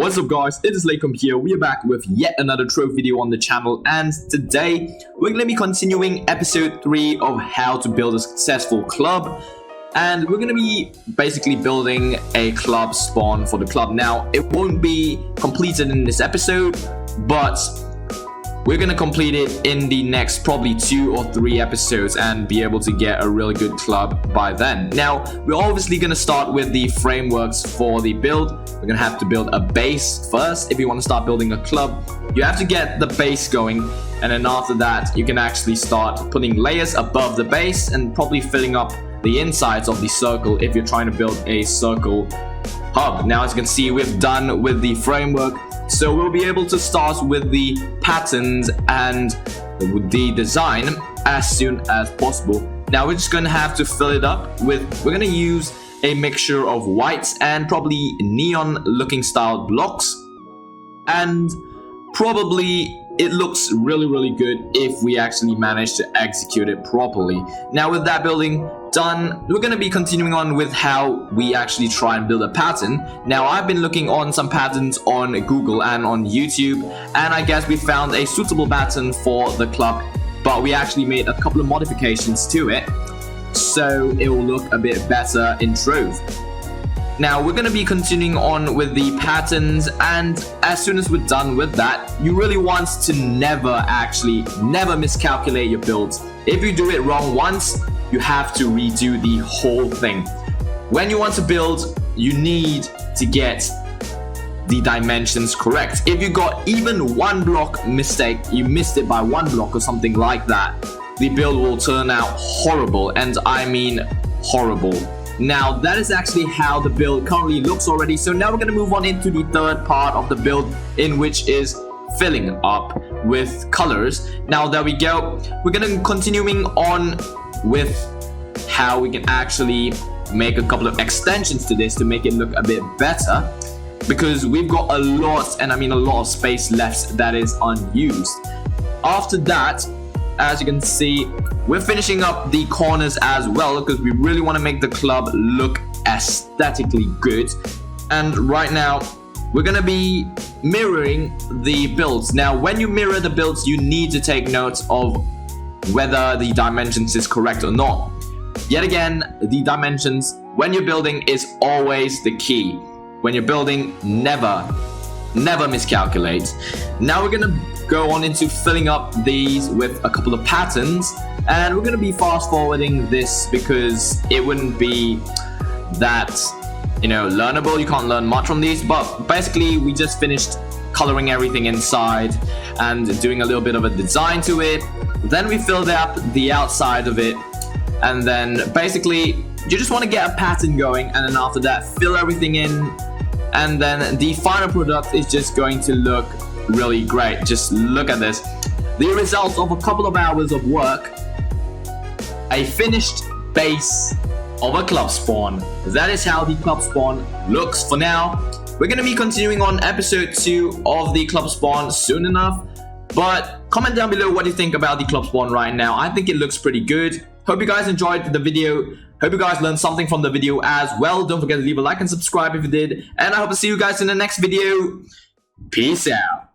What's up guys, it is Lakem here. We are back with yet another trophy video on the channel, and today we're going to be continuing episode 3 of how to build a successful club. And we're going to be basically building a club spawn for the club. Now, it won't be completed in this episode, but we're going to complete it in the next probably 2 or 3 episodes and be able to get a really good club by then. Now, we're obviously going to start with the frameworks for the build. We're going to have to build a base first. If you want to start building a club, you have to get the base going. And then after that, you can actually start putting layers above the base and probably filling up the insides of the circle if you're trying to build a circle hub. Now, as you can see, we've done with the framework. So we'll be able to start with the patterns and the design as soon as possible. Now we're just going to have to fill it up with, we're going to use a mixture of whites and probably neon looking style blocks. And probably it looks really good if we actually manage to execute it properly. Now with that building done, we're going to be continuing on with how we actually try and build a pattern. Now I've been looking on some patterns on Google and on YouTube, and I guess we found a suitable pattern for the club, but we actually made a couple of modifications to it so it will look a bit better in Trove. Now we're going to be continuing on with the patterns, and as soon as we're done with that, you really want to never miscalculate your builds. If you do it wrong once, you have to redo the whole thing. When you want to build, you need to get the dimensions correct. If you got even one block mistake, you missed it by one block or something like that, the build will turn out horrible, and I mean horrible. Now that is actually how the build currently looks already. So now we're going to move on into the third part of the build, in which is filling up with colors. Now there we go. We're going to continuing on with how we can actually make a couple of extensions to this to make it look a bit better, because we've got a lot, and I mean a lot of space left that is unused. After that, as you can see, we're finishing up the corners as well, because we really want to make the club look aesthetically good. And right now we're going to be mirroring the builds. Now when you mirror the builds, you need to take note of whether the dimensions is correct or not. Yet again, the dimensions when you're building is always the key. When you're building, never miscalculate. Now we're gonna go on into filling up these with a couple of patterns, and we're gonna be fast forwarding this because it wouldn't be that, learnable. You can't learn much from these, but basically we just finished coloring everything inside and doing a little bit of a design to it. Then we filled up the outside of it, and then basically you just want to get a pattern going, and then after that fill everything in, and then the final product is just going to look really great. Just look at this, the result of a couple of hours of work, a finished base of a club spawn. That is how the club spawn looks for now. We're going to be continuing on episode 2 of the club spawn soon enough. But comment down below what you think about the club spawn right now. I think it looks pretty good. Hope you guys enjoyed the video. Hope you guys learned something from the video as well. Don't forget to leave a like and subscribe if you did. And I hope to see you guys in the next video. Peace out.